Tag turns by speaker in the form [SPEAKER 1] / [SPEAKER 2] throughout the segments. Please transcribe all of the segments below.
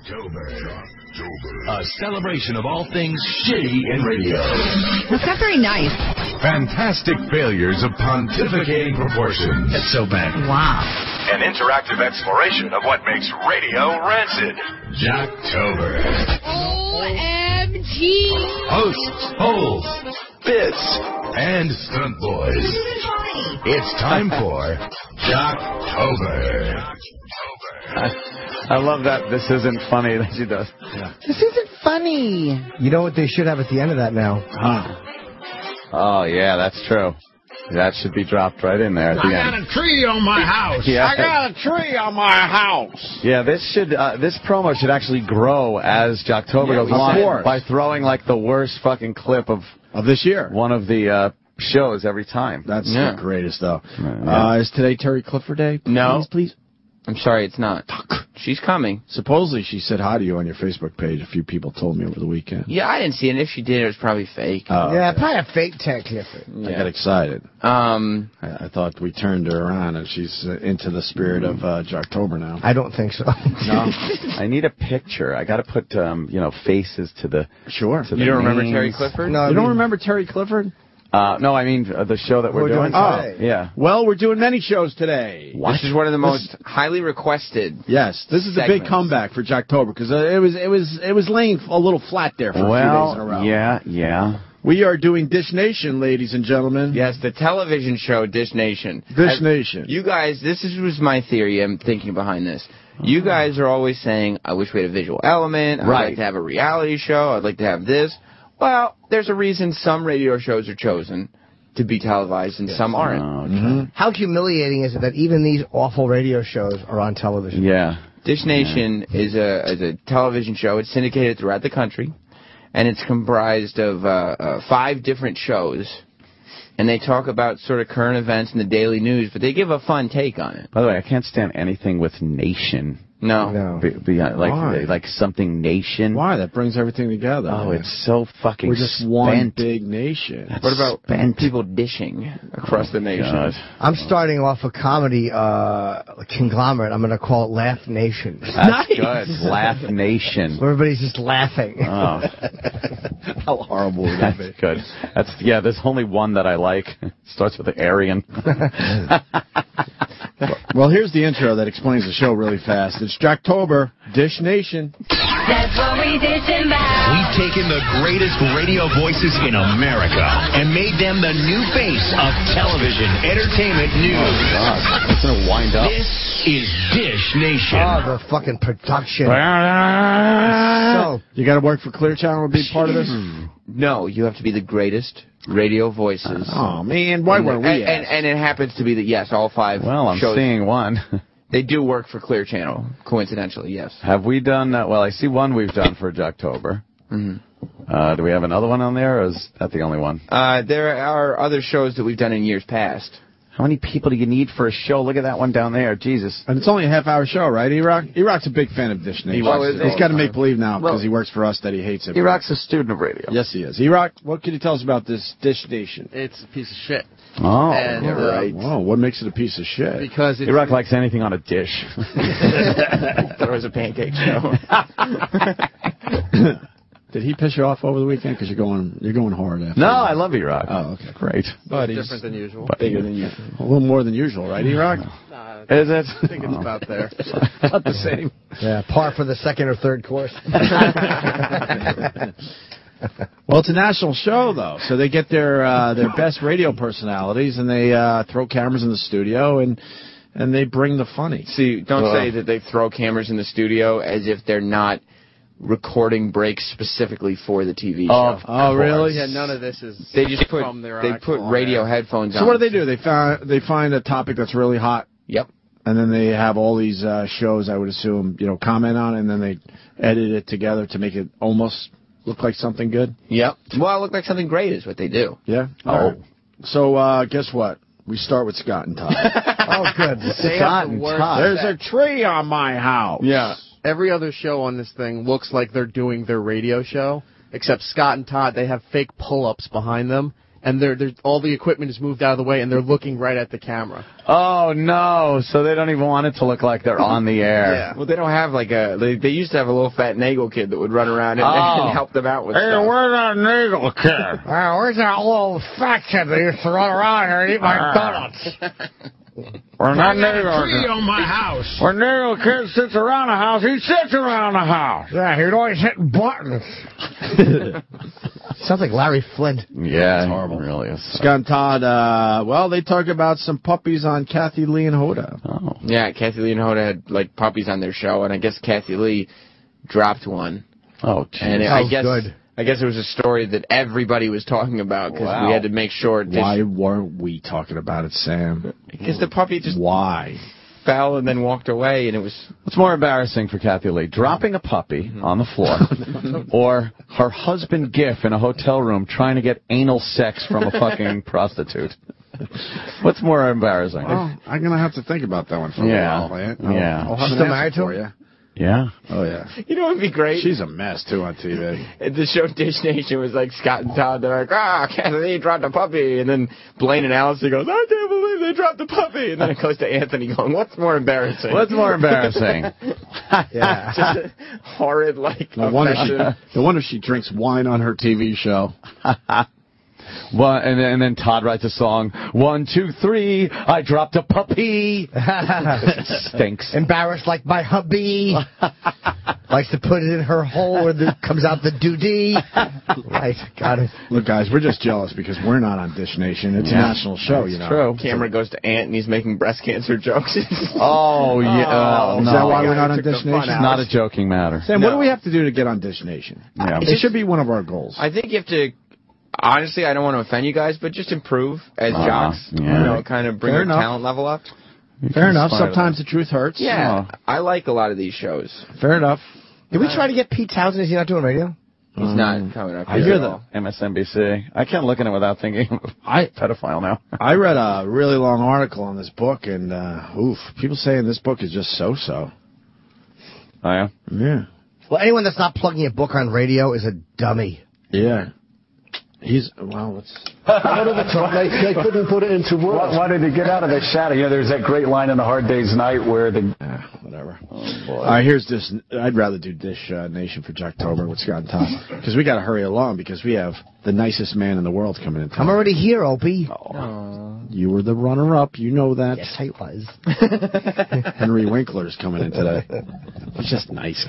[SPEAKER 1] Jocktober. A celebration of all things shitty in radio.
[SPEAKER 2] That's not very nice.
[SPEAKER 1] Fantastic failures of pontificating proportions.
[SPEAKER 3] That's so bad.
[SPEAKER 2] Wow.
[SPEAKER 1] An interactive exploration of what makes radio rancid. Jocktober.
[SPEAKER 2] OMG.
[SPEAKER 1] Hosts, holes, bits, and stunt boys. It's time for Jocktober.
[SPEAKER 4] I love that this isn't funny that she does.
[SPEAKER 3] Yeah.
[SPEAKER 5] This isn't funny. You know what they should have at the end of that now?
[SPEAKER 4] Oh, yeah, that's true. That should be dropped right in there at the end.
[SPEAKER 3] I got a tree on my house.
[SPEAKER 4] Yeah.
[SPEAKER 3] I got a tree on my house.
[SPEAKER 4] Yeah, this promo should actually grow as Jocktober goes on by throwing like the worst fucking clip of
[SPEAKER 3] this year.
[SPEAKER 4] One of the shows every time.
[SPEAKER 3] That's the greatest, though. Is today Terry Clifford Day?
[SPEAKER 6] No.
[SPEAKER 3] Please.
[SPEAKER 6] I'm sorry, it's not. She's coming.
[SPEAKER 3] Supposedly she said hi to you on your Facebook page. A few people told me over the weekend.
[SPEAKER 6] Yeah, I didn't see it. And if she did, it was probably fake.
[SPEAKER 5] Yeah, probably a fake Terry Clifford.
[SPEAKER 3] I got excited. I thought we turned her around, and she's into the spirit of Jocktober now.
[SPEAKER 5] I don't think so.
[SPEAKER 4] No. I need a picture. I got to put, faces to the...
[SPEAKER 3] Sure.
[SPEAKER 4] To
[SPEAKER 6] you don't remember
[SPEAKER 4] names.
[SPEAKER 6] Terry Clifford?
[SPEAKER 5] No,
[SPEAKER 3] you don't remember Terry Clifford?
[SPEAKER 4] No, I mean the show that we're doing.
[SPEAKER 5] Today.
[SPEAKER 4] Yeah.
[SPEAKER 3] Well, we're doing many shows today.
[SPEAKER 6] This is one of the most highly requested.
[SPEAKER 3] Yes, this is a big comeback for Jocktober because it was laying a little flat there for a few days in a row.
[SPEAKER 4] Yeah.
[SPEAKER 3] We are doing Dish Nation, ladies and gentlemen.
[SPEAKER 6] Yes, the television show Dish Nation.
[SPEAKER 3] Dish Nation.
[SPEAKER 6] You guys, was my theory. I'm thinking behind this. You guys are always saying, "I wish we had a visual element. I'd like to have a reality show. I'd like to have this." Well, there's a reason some radio shows are chosen to be televised and some aren't.
[SPEAKER 5] Okay. How humiliating is it that even these awful radio shows are on television?
[SPEAKER 4] Yeah.
[SPEAKER 6] Dish Nation is a television show. It's syndicated throughout the country, and it's comprised of 5 different shows. And they talk about sort of current events and the daily news, but they give a fun take on it.
[SPEAKER 4] By the way, I can't stand anything with nation.
[SPEAKER 6] No.
[SPEAKER 4] Like something nation.
[SPEAKER 3] Why? That brings everything together.
[SPEAKER 4] Oh, it's so fucking
[SPEAKER 3] We're just
[SPEAKER 4] spent.
[SPEAKER 3] one big nation.
[SPEAKER 6] What about people dishing across the nation?
[SPEAKER 4] God.
[SPEAKER 5] I'm starting off a comedy conglomerate. I'm going to call it Laugh Nation.
[SPEAKER 4] That's good. Laugh Nation.
[SPEAKER 5] Everybody's just laughing.
[SPEAKER 4] Oh.
[SPEAKER 3] How horrible would that be?
[SPEAKER 4] Good. There's only one that I like. It starts with an Aryan.
[SPEAKER 3] Well, here's the intro that explains the show really fast. It's Jocktober, Dish Nation.
[SPEAKER 2] That's what we dish about.
[SPEAKER 1] We've taken the greatest radio voices in America and made them the new face of television entertainment news.
[SPEAKER 4] Oh, God. It's going to wind up.
[SPEAKER 1] This is Dish Nation.
[SPEAKER 5] Oh, the fucking production.
[SPEAKER 3] You got to work for Clear Channel to be part of this?
[SPEAKER 6] No, you have to be the greatest radio voices.
[SPEAKER 3] Oh, man, why weren't we?
[SPEAKER 6] And it happens to be that, yes, all 5
[SPEAKER 4] Well, I'm
[SPEAKER 6] shows,
[SPEAKER 4] seeing one.
[SPEAKER 6] they do work for Clear Channel, coincidentally, yes.
[SPEAKER 4] Have we done, well, I see one we've done for Jocktober.
[SPEAKER 6] Mm-hmm.
[SPEAKER 4] Do we have another one on there, or is that the only one?
[SPEAKER 6] There are other shows that we've done in years past.
[SPEAKER 4] How many people do you need for a show? Look at that one down there. Jesus.
[SPEAKER 3] And it's only a half-hour show, right, E-Rock? E-Rock's a big fan of Dish Nation. He's got to make believe now because he works for us that he hates it.
[SPEAKER 4] E-Rock's a student of radio.
[SPEAKER 3] Yes, he is. E-Rock, what can you tell us about this Dish Nation?
[SPEAKER 7] It's a piece of shit.
[SPEAKER 4] Oh,
[SPEAKER 7] And,
[SPEAKER 4] right.
[SPEAKER 3] Whoa, what makes it a piece of shit?
[SPEAKER 7] Because it's...
[SPEAKER 4] E-Rock likes anything on a dish.
[SPEAKER 6] There was a pancake show.
[SPEAKER 3] Did he piss you off over the weekend? Because you're going hard after.
[SPEAKER 4] No, I love E-Rock.
[SPEAKER 3] Oh, okay.
[SPEAKER 4] Great.
[SPEAKER 3] But he's
[SPEAKER 7] different than usual.
[SPEAKER 3] bigger than usual. A little more than usual, right, E-Rock?
[SPEAKER 4] Is it?
[SPEAKER 7] I think it's about there.
[SPEAKER 3] About the same.
[SPEAKER 5] Yeah, par for the second or third course.
[SPEAKER 3] Well, it's a national show, though, so they get their best radio personalities, and they throw cameras in the studio, and they bring the funny.
[SPEAKER 6] See, don't say that they throw cameras in the studio as if they're not recording breaks specifically for the TV show.
[SPEAKER 3] Oh, really?
[SPEAKER 7] Yeah, none of this is
[SPEAKER 6] They just put
[SPEAKER 7] from their
[SPEAKER 6] radio headphones on.
[SPEAKER 3] So what do? They find a topic that's really hot.
[SPEAKER 6] Yep.
[SPEAKER 3] And then they have all these shows, I would assume, comment on it, and then they edit it together to make it almost look like something good.
[SPEAKER 6] Yep. Well, look like something great is what they do.
[SPEAKER 3] Yeah? Oh. Right. So guess what? We start with Scott and Todd.
[SPEAKER 5] Oh, good.
[SPEAKER 7] Scott and Todd.
[SPEAKER 3] There's a tree on my house.
[SPEAKER 6] Yeah.
[SPEAKER 7] Every other show on this thing looks like they're doing their radio show, except Scott and Todd, they have fake pull-ups behind them, and they're all the equipment is moved out of the way, and they're looking right at the camera.
[SPEAKER 4] Oh, no. So they don't even want it to look like they're on the air.
[SPEAKER 7] Yeah.
[SPEAKER 6] Well, they don't have like they used to have a little fat Nagel kid that would run around and help them out with stuff.
[SPEAKER 4] Where's that Nagel kid?
[SPEAKER 5] Where's that little fat kid that used to run around here and eat my donuts?
[SPEAKER 4] When that Nagel
[SPEAKER 8] on my house.
[SPEAKER 4] When Nagel kid sits around the house, he sits around the house.
[SPEAKER 5] Yeah, he'd always hit buttons. Sounds like Larry Flint.
[SPEAKER 4] Yeah,
[SPEAKER 3] it's horrible.
[SPEAKER 4] It really is.
[SPEAKER 3] Scott and Todd, well, they talk about some puppies on Kathy Lee and Hoda.
[SPEAKER 4] Oh.
[SPEAKER 6] Yeah, Kathy Lee and Hoda had like puppies on their show, and I guess Kathy Lee dropped one.
[SPEAKER 4] Oh, geez.
[SPEAKER 6] And
[SPEAKER 5] Good.
[SPEAKER 6] I guess it was a story that everybody was talking about because we had to make sure.
[SPEAKER 3] Why weren't we talking about it, Sam?
[SPEAKER 6] Because the puppy just fell and then walked away, and it was.
[SPEAKER 4] What's more embarrassing for Kathy Lee, dropping a puppy on the floor, or her husband Giff in a hotel room trying to get anal sex from a fucking prostitute? What's more embarrassing?
[SPEAKER 3] Well, I'm gonna have to think about that one for a while. I'll have
[SPEAKER 5] Still
[SPEAKER 3] an
[SPEAKER 5] married
[SPEAKER 3] answer
[SPEAKER 5] to
[SPEAKER 3] for
[SPEAKER 5] him?
[SPEAKER 3] you.
[SPEAKER 4] Yeah.
[SPEAKER 3] Oh, yeah.
[SPEAKER 6] You know what would be great?
[SPEAKER 3] She's a mess, too, on TV.
[SPEAKER 6] The show Dish Nation was like Scott and Todd. They're like, Kathy Lee dropped a puppy. And then Blaine and Allison goes, I can't believe they dropped a puppy. And then it goes to Anthony going, what's more embarrassing?
[SPEAKER 4] What's more embarrassing?
[SPEAKER 5] Yeah.
[SPEAKER 6] Just a horrid, like,
[SPEAKER 3] No wonder she drinks wine on her TV show.
[SPEAKER 4] Well, and then Todd writes a song. 1, 2, 3. I dropped a puppy. Stinks.
[SPEAKER 5] Embarrassed like my hubby. Likes to put it in her hole where comes out the doodie. Right, got it.
[SPEAKER 3] Look, guys, we're just jealous because we're not on Dish Nation. It's a national show, you know.
[SPEAKER 4] True.
[SPEAKER 6] Camera goes to Ant, and he's making breast cancer jokes.
[SPEAKER 4] Oh, yeah.
[SPEAKER 3] Is that why we're not on Dish Nation?
[SPEAKER 4] It's not a joking matter.
[SPEAKER 3] Sam, what do we have to do to get on Dish Nation?
[SPEAKER 4] Yeah.
[SPEAKER 3] It should be one of our goals.
[SPEAKER 6] I think you have to. Honestly, I don't want to offend you guys, but just improve as jocks.
[SPEAKER 4] Yeah.
[SPEAKER 6] You know, kind of bring your talent level up.
[SPEAKER 3] Fair enough. Sometimes the truth hurts.
[SPEAKER 6] Yeah. I like a lot of these shows.
[SPEAKER 3] Fair enough.
[SPEAKER 5] Did we try to get Pete Townsend? Is he not doing radio?
[SPEAKER 6] He's not coming up.
[SPEAKER 3] I hear that.
[SPEAKER 4] MSNBC. I can't look at it without thinking of pedophile now.
[SPEAKER 3] I read a really long article on this book, and people saying this book is just so-so.
[SPEAKER 4] Oh, yeah?
[SPEAKER 3] Yeah.
[SPEAKER 5] Well, anyone that's not plugging a book on radio is a dummy.
[SPEAKER 3] Yeah.
[SPEAKER 9] They couldn't put it into words.
[SPEAKER 10] Why did he get out of that shadow? You know, there's that great line in A Hard Day's Night where the...
[SPEAKER 3] whatever. Oh, boy. All right, here's this. I'd rather do Dish Nation for Jocktober with Scott and Todd. Because we got to hurry along because we have the nicest man in the world coming in town.
[SPEAKER 5] I'm already here, Opie.
[SPEAKER 3] You were the runner-up. You know that.
[SPEAKER 5] Yes, I was.
[SPEAKER 3] Henry Winkler's coming in today. He's just nice.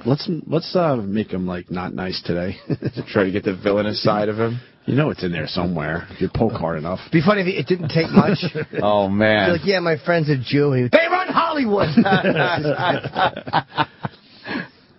[SPEAKER 3] Let's make him like not nice today.
[SPEAKER 6] Try to get the villainous side of him.
[SPEAKER 3] You know it's in there somewhere if you poke hard enough.
[SPEAKER 5] Be funny if it didn't take much.
[SPEAKER 4] Oh man!
[SPEAKER 5] Like, yeah, my friend's a Jew. They run Hollywood.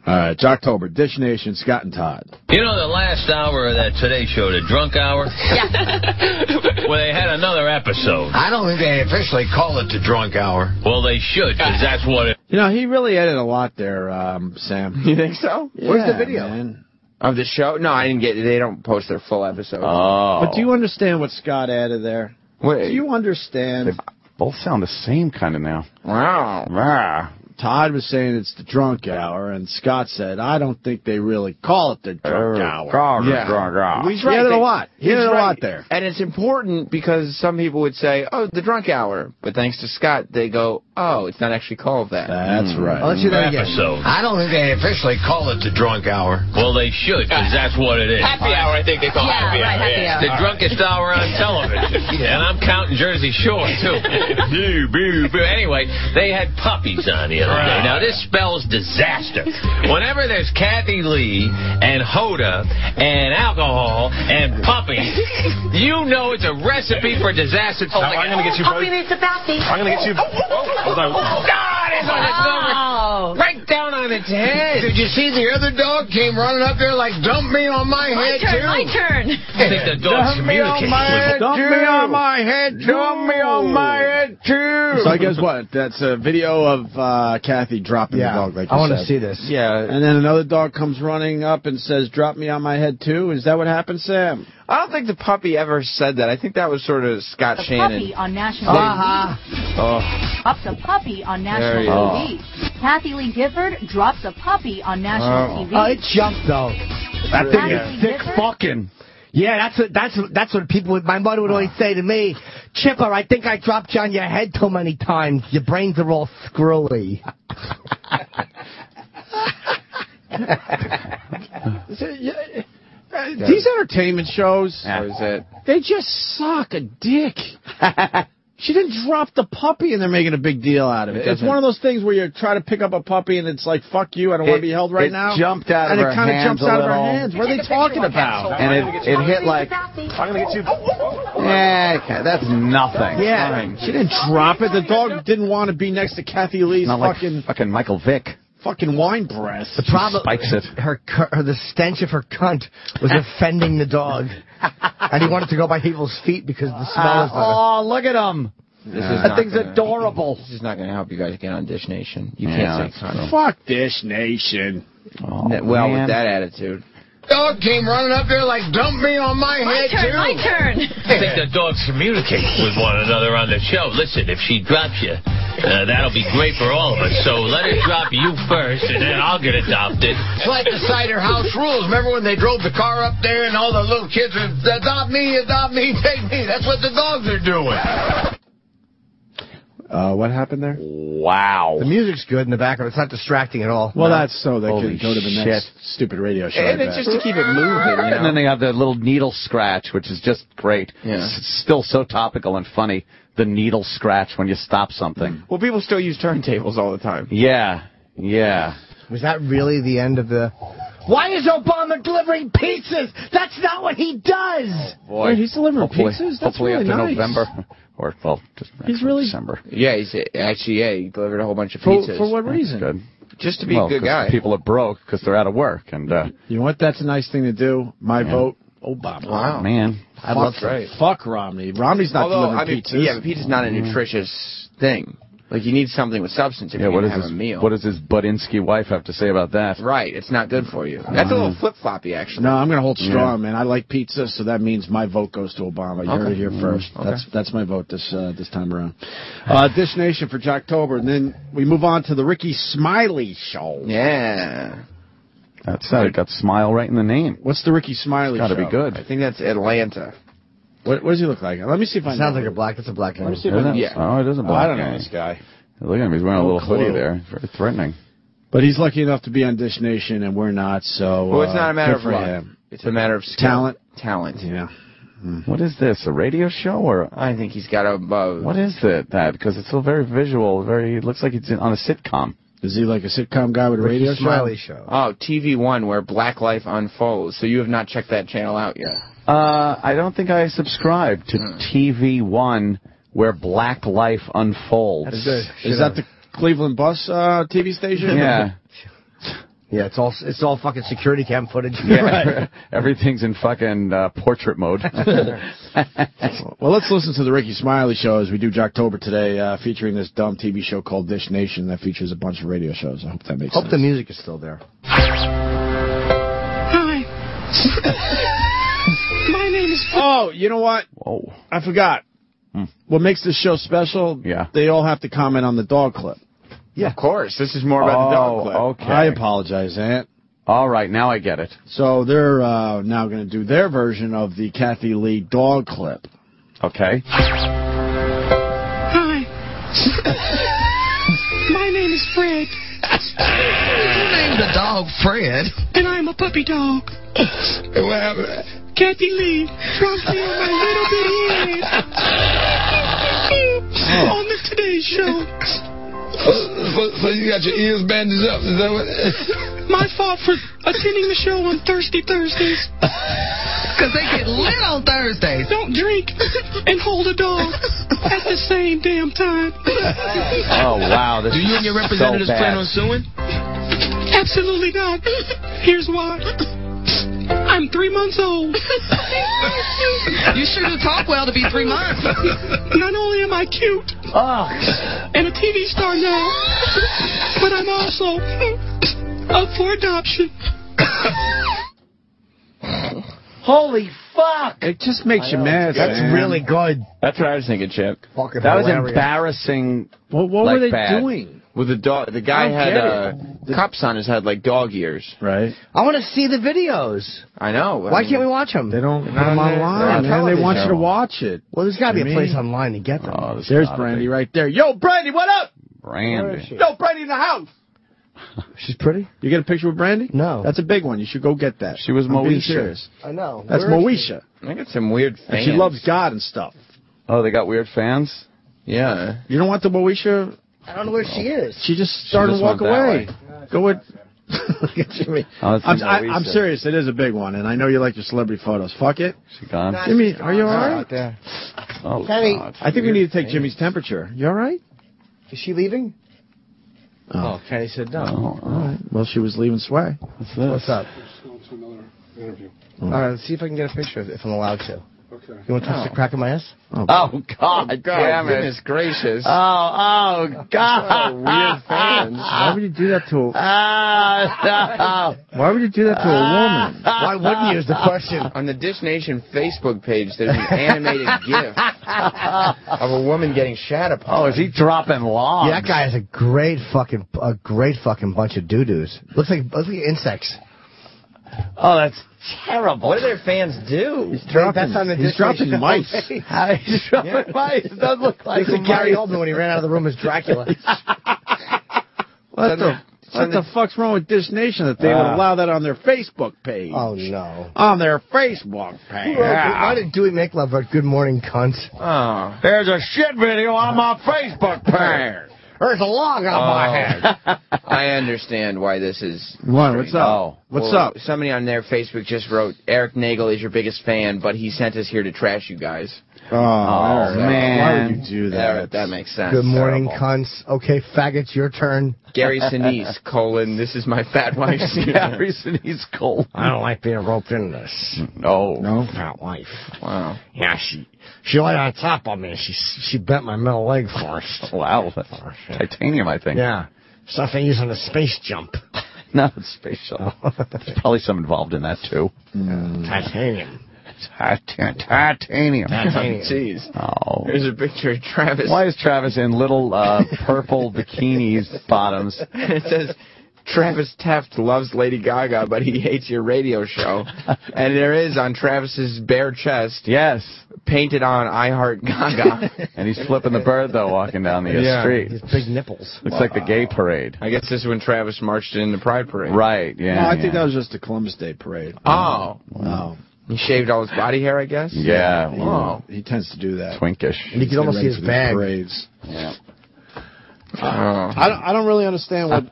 [SPEAKER 3] All right, Jocktober, Dish Nation, Scott and Todd.
[SPEAKER 8] You know the last hour of that Today Show, the drunk hour? Yeah. Well, they had another episode.
[SPEAKER 11] I don't think they officially call it the drunk hour.
[SPEAKER 8] Well, they should, because that's what it...
[SPEAKER 3] You know, he really edited a lot there, Sam.
[SPEAKER 6] You think so?
[SPEAKER 3] Yeah,
[SPEAKER 6] where's the video?
[SPEAKER 3] Man.
[SPEAKER 6] Of the show? No, I didn't get it. They don't post their full episode.
[SPEAKER 4] Oh.
[SPEAKER 3] But do you understand what Scott added there?
[SPEAKER 6] Wait.
[SPEAKER 3] Do you understand?
[SPEAKER 4] They both sound the same kind of now.
[SPEAKER 6] Wow.
[SPEAKER 3] Todd was saying it's the drunk hour, and Scott said, I don't think they really call it the drunk hour.
[SPEAKER 4] Drunk hour.
[SPEAKER 6] He's right.
[SPEAKER 3] He added a lot. He added a lot there.
[SPEAKER 6] And it's important because some people would say, oh, the drunk hour. But thanks to Scott, they go, oh, it's not actually called that.
[SPEAKER 3] That's right.
[SPEAKER 5] I'll let you that again.
[SPEAKER 8] Episode.
[SPEAKER 11] I don't think they officially call it the drunk hour.
[SPEAKER 8] Well, they should, because that's what it is.
[SPEAKER 2] Happy hour, I think they call it. Happy hour. Happy hour.
[SPEAKER 8] The drunkest hour on television. And I'm counting Jersey Shore, too. Boo, boo, boo. Anyway, they had puppies on the other day. Now, this spells disaster. Whenever there's Kathy Lee and Hoda and alcohol and puppies, you know it's a recipe for disaster.
[SPEAKER 2] Oh, I'm going to get you, Puppy needs a bathie. I'm going to get you.
[SPEAKER 8] Oh, God, it's on its over. Right down on its head.
[SPEAKER 11] Did you see the other dog came running up there like, dump me on my head, too?
[SPEAKER 2] My turn.
[SPEAKER 8] I think the dog's communicating with
[SPEAKER 3] Dump me on my head,
[SPEAKER 4] Dump me on my head, too.
[SPEAKER 3] So I guess what? That's a video of Kathy dropping the dog, like you
[SPEAKER 5] I want to
[SPEAKER 3] said.
[SPEAKER 5] see this.
[SPEAKER 6] Yeah.
[SPEAKER 3] And then another dog comes running up and says, drop me on my head, too? Is that what happened, Sam?
[SPEAKER 6] I don't think the puppy ever said that. I think that was sort of Scott Shannon.
[SPEAKER 12] Puppy on national TV. Drops a puppy on national TV. Kathy Lee Gifford drops a puppy on national TV.
[SPEAKER 5] Oh, it jumped, though.
[SPEAKER 4] That thing is thick fucking.
[SPEAKER 5] Yeah, that's what people. My mother would always say to me, Chipper, I think I dropped you on your head too many times. Your brains are all screwy.
[SPEAKER 3] These entertainment shows,
[SPEAKER 6] they
[SPEAKER 3] just suck a dick. She didn't drop the puppy and they're making a big deal out of it. It's one of those things where you try to pick up a puppy and it's like, fuck you, I don't want to be held right now.
[SPEAKER 4] It jumped out of her hands.
[SPEAKER 3] And it kind of jumps out of her hands. What are they talking about?
[SPEAKER 4] And it hit like...
[SPEAKER 2] I'm going to get you...
[SPEAKER 4] Yeah, that's nothing.
[SPEAKER 3] Yeah, she didn't drop it. The dog didn't want to be next to Kathy Lee's
[SPEAKER 4] fucking Michael Vick.
[SPEAKER 3] Fucking wine breath.
[SPEAKER 5] The problem,
[SPEAKER 4] spikes it.
[SPEAKER 5] The stench of her cunt was offending the dog, and he wanted to go by people's feet because the smell is better.
[SPEAKER 4] Oh, look at him! That thing's adorable.
[SPEAKER 6] This is not going to help you guys get on Dish Nation. You can't say cunt.
[SPEAKER 3] Fuck Dish Nation.
[SPEAKER 6] Oh, well, with that attitude.
[SPEAKER 11] Dog came running up there like, dump me on my head, too.
[SPEAKER 12] My turn.
[SPEAKER 8] I think the dogs communicate with one another on the show. Listen, if she drops you, that'll be great for all of us. So let her drop you first, and then I'll get adopted.
[SPEAKER 11] It's like the Cider House Rules. Remember when they drove the car up there and all the little kids were, adopt me, take me. That's what the dogs are doing.
[SPEAKER 3] What happened there?
[SPEAKER 4] Wow.
[SPEAKER 5] The music's good in the background. It's not distracting at all.
[SPEAKER 3] Well, that's so they
[SPEAKER 4] Holy
[SPEAKER 3] can go to the next stupid radio show.
[SPEAKER 6] And it's just to keep it moving. You know?
[SPEAKER 4] And then they have the little needle scratch, which is just great.
[SPEAKER 6] Yeah.
[SPEAKER 4] It's still so topical and funny, the needle scratch when you stop something.
[SPEAKER 6] Well, people still use turntables all the time.
[SPEAKER 4] Yeah, yeah.
[SPEAKER 5] Was that really the end of the... Why is Obama delivering pizzas? That's not what he does!
[SPEAKER 4] Boy,
[SPEAKER 3] wait, he's delivering pizzas? That's
[SPEAKER 4] hopefully
[SPEAKER 3] really
[SPEAKER 4] after
[SPEAKER 3] nice.
[SPEAKER 4] November. Or, well, just
[SPEAKER 3] he's really
[SPEAKER 4] December.
[SPEAKER 6] Yeah, he delivered a whole bunch of pizzas.
[SPEAKER 3] For what reason?
[SPEAKER 4] Good.
[SPEAKER 6] Just to be a good guy.
[SPEAKER 4] People are broke because they're out of work. And
[SPEAKER 3] you know what? That's a nice thing to do. My vote, Obama.
[SPEAKER 6] Wow.
[SPEAKER 4] Man.
[SPEAKER 3] Fuck Romney. Romney's not delivering pizzas.
[SPEAKER 6] Yeah, but pizza's not a nutritious thing. Like, you need something with substance if you're going to have a meal.
[SPEAKER 4] What does his Budinsky wife have to say about that?
[SPEAKER 6] Right, it's not good for you. That's a little flip-floppy, actually.
[SPEAKER 3] No, I'm going to hold strong, man. I like pizza, so that means my vote goes to Obama. You heard it here first.
[SPEAKER 6] Okay.
[SPEAKER 3] That's my vote this time around. Dish Nation for Jocktober, and then we move on to the Ricky Smiley Show.
[SPEAKER 6] Yeah.
[SPEAKER 4] That's it. Got Smile right in the name.
[SPEAKER 3] What's the Ricky Smiley Show?
[SPEAKER 4] Got to be good.
[SPEAKER 6] I think that's Atlanta.
[SPEAKER 3] What does he look like? Let me see if I know.
[SPEAKER 5] Sounds like a black. It's a black guy.
[SPEAKER 3] Let me see if I know.
[SPEAKER 6] Yeah.
[SPEAKER 4] Oh, it is a black
[SPEAKER 3] I don't
[SPEAKER 4] guy.
[SPEAKER 3] know this guy.
[SPEAKER 4] Look at him. He's wearing a little hoodie there. Very threatening.
[SPEAKER 3] But he's lucky enough to be on Dish Nation, and we're not, so...
[SPEAKER 6] Well, it's not a matter of luck.
[SPEAKER 3] him.
[SPEAKER 6] It's a matter of skill.
[SPEAKER 3] Talent. Yeah.
[SPEAKER 4] What is this? A radio show? Or
[SPEAKER 6] I think he's got a...
[SPEAKER 4] what is that? Because it's so very visual. It looks like it's on a sitcom.
[SPEAKER 3] Is he like a sitcom guy with a radio
[SPEAKER 5] Smiley show?
[SPEAKER 6] Oh, TV1, where Black Life unfolds. So you have not checked that channel out yet.
[SPEAKER 4] I don't think I subscribe to TV1, where Black Life unfolds.
[SPEAKER 5] That's good.
[SPEAKER 3] Is that the Cleveland Bus TV station?
[SPEAKER 4] Yeah.
[SPEAKER 5] Yeah, it's all fucking security cam footage.
[SPEAKER 4] Yeah, right. Everything's in fucking portrait mode.
[SPEAKER 3] Well, let's listen to the Ricky Smiley Show as we do Jocktober today, featuring this dumb TV show called Dish Nation that features a bunch of radio shows. I hope that makes sense.
[SPEAKER 5] Hope the music is still there.
[SPEAKER 13] Hi. My name is...
[SPEAKER 3] Oh, you know what?
[SPEAKER 4] Whoa.
[SPEAKER 3] I forgot. What makes this show special, they all have to comment on the dog clip.
[SPEAKER 6] Yeah, of course. This is more about the dog clip.
[SPEAKER 4] Okay.
[SPEAKER 3] I apologize, Aunt.
[SPEAKER 4] All right, now I get it.
[SPEAKER 3] So they're now going to do their version of the Kathy Lee dog clip.
[SPEAKER 4] Okay.
[SPEAKER 13] Hi. My name is Fred.
[SPEAKER 11] You named the dog Fred.
[SPEAKER 13] And I'm a puppy dog.
[SPEAKER 11] What happened?
[SPEAKER 13] Kathy Lee dropped me on my little bitty head. On the Today Show.
[SPEAKER 11] So you got your ears bandaged up? Is that what?
[SPEAKER 13] My fault for attending the show on Thursdays.
[SPEAKER 11] Because they get lit on Thursdays.
[SPEAKER 13] Don't drink and hold a dog at the same damn time.
[SPEAKER 4] Oh, wow. This
[SPEAKER 11] Do you and your representatives plan on suing?
[SPEAKER 13] Absolutely not. Here's why. I'm 3 months old.
[SPEAKER 11] You sure do talk well to be 3 months.
[SPEAKER 13] Not only am I cute and a TV star now, but I'm also up for adoption.
[SPEAKER 5] Holy fuck!
[SPEAKER 3] It just makes you mad.
[SPEAKER 5] That's really good.
[SPEAKER 6] That's what I was thinking, Chip.
[SPEAKER 5] Fucking
[SPEAKER 4] That was
[SPEAKER 5] hilarious.
[SPEAKER 4] embarrassing.
[SPEAKER 3] Well, what were they doing?
[SPEAKER 6] With the dog, the guy had Cop's on his head like dog ears.
[SPEAKER 3] Right.
[SPEAKER 5] I want to see the videos.
[SPEAKER 6] I know.
[SPEAKER 5] Why can't we watch them?
[SPEAKER 3] They don't put them online, man. They want you to watch it.
[SPEAKER 5] Well, there's got to be a place online to get them.
[SPEAKER 4] Oh,
[SPEAKER 3] there's Brandy right there. Yo, Brandy, what up?
[SPEAKER 4] Brandy.
[SPEAKER 3] Yo, Brandy in the house.
[SPEAKER 5] She's pretty.
[SPEAKER 3] You get a picture with Brandy?
[SPEAKER 5] No.
[SPEAKER 3] That's a big one. You should go get that.
[SPEAKER 4] She was Moesha.
[SPEAKER 5] I know.
[SPEAKER 3] That's Moesha.
[SPEAKER 6] I got some weird fans.
[SPEAKER 3] And she loves God and stuff.
[SPEAKER 4] Oh, they got weird fans?
[SPEAKER 6] Yeah.
[SPEAKER 3] You don't want the Moesha?
[SPEAKER 5] I don't know where she is.
[SPEAKER 3] She just started to walk away. Go with... Look at Jimmy. I'm serious. It is a big one, and I know you like your celebrity photos. Fuck it.
[SPEAKER 4] She gone?
[SPEAKER 3] Jimmy, are you all right?
[SPEAKER 5] There.
[SPEAKER 4] Oh,
[SPEAKER 5] Kenny,
[SPEAKER 4] God.
[SPEAKER 3] I think we need to take Jimmy's temperature. You all right?
[SPEAKER 5] Is she leaving?
[SPEAKER 3] Oh,
[SPEAKER 5] Kenny said no.
[SPEAKER 3] All right. Well, she was leaving Sway.
[SPEAKER 4] What's this?
[SPEAKER 5] What's up?
[SPEAKER 9] To another interview.
[SPEAKER 5] All right, let's see if I can get a picture if I'm allowed to.
[SPEAKER 9] Okay.
[SPEAKER 5] You want to touch the crack of my ass?
[SPEAKER 4] Oh, God damn it.
[SPEAKER 6] Goodness gracious.
[SPEAKER 4] Oh, God.
[SPEAKER 6] Weird fans.
[SPEAKER 3] Why would you do that to Why would you do that to a woman?
[SPEAKER 5] Why wouldn't you is the question.
[SPEAKER 6] On the Dish Nation Facebook page, there's an animated GIF of a woman getting shat upon.
[SPEAKER 4] Oh, is he dropping logs?
[SPEAKER 5] Yeah, that guy has a great fucking bunch of doo-doos. Looks like insects.
[SPEAKER 4] Oh, that's terrible.
[SPEAKER 6] What do their fans do?
[SPEAKER 3] He's dropping mice.
[SPEAKER 4] He's dropping mice. It does look like
[SPEAKER 5] Looks like Gary Oldman when he ran out of the room as Dracula.
[SPEAKER 3] What the fuck's wrong with Dish Nation that they would allow that on their Facebook page?
[SPEAKER 5] Oh, no.
[SPEAKER 3] On their Facebook page.
[SPEAKER 5] Why did Dewey make love our Good Morning Cunts?
[SPEAKER 6] Oh.
[SPEAKER 4] There's a shit video on my Facebook page.
[SPEAKER 5] There's a log on my head.
[SPEAKER 6] I understand why this is...
[SPEAKER 3] What? What's up? What's up?
[SPEAKER 6] Somebody on their Facebook just wrote, Eric Nagel is your biggest fan, but he sent us here to trash you guys.
[SPEAKER 3] Oh, man. Why would you do that?
[SPEAKER 6] That makes sense.
[SPEAKER 5] Good morning, cunts. Okay, faggots, your turn.
[SPEAKER 6] Gary Sinise, this is my fat wife's...
[SPEAKER 4] Gary Sinise,
[SPEAKER 5] I don't like being roped into this.
[SPEAKER 4] No.
[SPEAKER 5] Fat wife.
[SPEAKER 6] Wow.
[SPEAKER 5] Yeah, she laid on top of me. She bent my middle leg first.
[SPEAKER 4] Wow. That's titanium, I think.
[SPEAKER 5] Yeah. Stuff they use on the space jump.
[SPEAKER 4] No, it's space shuttle. There's probably some involved in that, too.
[SPEAKER 5] Titanium.
[SPEAKER 4] Titanium.
[SPEAKER 6] Jeez.
[SPEAKER 4] Oh.
[SPEAKER 6] Here's a picture of Travis.
[SPEAKER 4] Why is Travis in little purple bikinis bottoms?
[SPEAKER 6] It says, Travis Teft loves Lady Gaga, but he hates your radio show. And there is on Travis's bare chest.
[SPEAKER 4] Yes.
[SPEAKER 6] Painted on I Heart Gaga.
[SPEAKER 4] And he's flipping the bird, though, walking down the street.
[SPEAKER 5] His big nipples.
[SPEAKER 4] Looks like the gay parade.
[SPEAKER 6] I guess this is when Travis marched in the Pride Parade.
[SPEAKER 4] Right, yeah.
[SPEAKER 3] No, I think that was just the Columbus Day parade.
[SPEAKER 6] Oh.
[SPEAKER 3] No.
[SPEAKER 6] He shaved all his body hair, I guess?
[SPEAKER 4] Yeah.
[SPEAKER 3] He tends to do that.
[SPEAKER 4] Twinkish.
[SPEAKER 5] And you can almost see his bag.
[SPEAKER 3] Parades.
[SPEAKER 4] Yeah.
[SPEAKER 3] I don't really understand what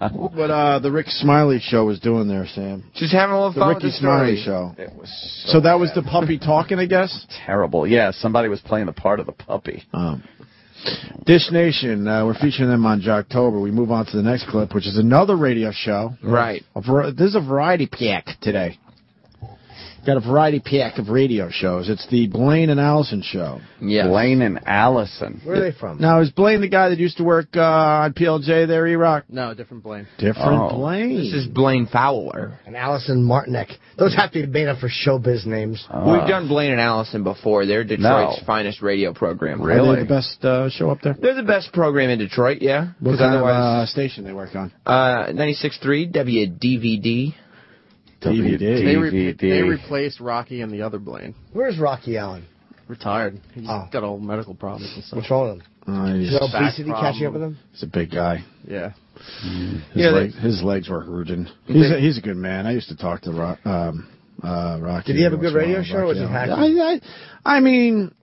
[SPEAKER 3] the Rick Smiley show was doing there, Sam.
[SPEAKER 6] Just having a little fun with the
[SPEAKER 3] Smiley show.
[SPEAKER 6] It was
[SPEAKER 3] so that was the puppy talking, I guess?
[SPEAKER 4] Terrible. Yeah, somebody was playing the part of the puppy.
[SPEAKER 3] Dish Nation, we're featuring them on Jocktober. We move on to the next clip, which is another radio show.
[SPEAKER 6] Right.
[SPEAKER 3] This is a variety pack today. Got a variety pack of radio shows. It's the Blaine and Allison show.
[SPEAKER 6] Yeah.
[SPEAKER 4] Blaine and Allison.
[SPEAKER 5] Where are they from?
[SPEAKER 3] Now, is Blaine the guy that used to work on PLJ there, E-Rock?
[SPEAKER 7] No, different Blaine.
[SPEAKER 3] Different Blaine.
[SPEAKER 6] This is Blaine Fowler.
[SPEAKER 5] And Allison Martinek. Those have to be made up for showbiz names.
[SPEAKER 6] We've done Blaine and Allison before. They're Detroit's finest radio program.
[SPEAKER 3] Really? Are they the best show up there?
[SPEAKER 6] They're the best program in Detroit, yeah.
[SPEAKER 3] What kind of station they work on?
[SPEAKER 6] 96.3 WDVD.
[SPEAKER 3] DVD.
[SPEAKER 7] They replaced Rocky and the other Blaine.
[SPEAKER 5] Where's Rocky Allen?
[SPEAKER 7] Retired. He's got all medical problems and stuff.
[SPEAKER 5] What's wrong with him?
[SPEAKER 3] He's
[SPEAKER 5] obesity catching up with him?
[SPEAKER 3] He's a big guy.
[SPEAKER 7] Yeah.
[SPEAKER 3] His legs were hurting. He's a good man. I used to talk to Rocky.
[SPEAKER 5] Did he have a good radio show, or was he hacky?
[SPEAKER 3] I mean...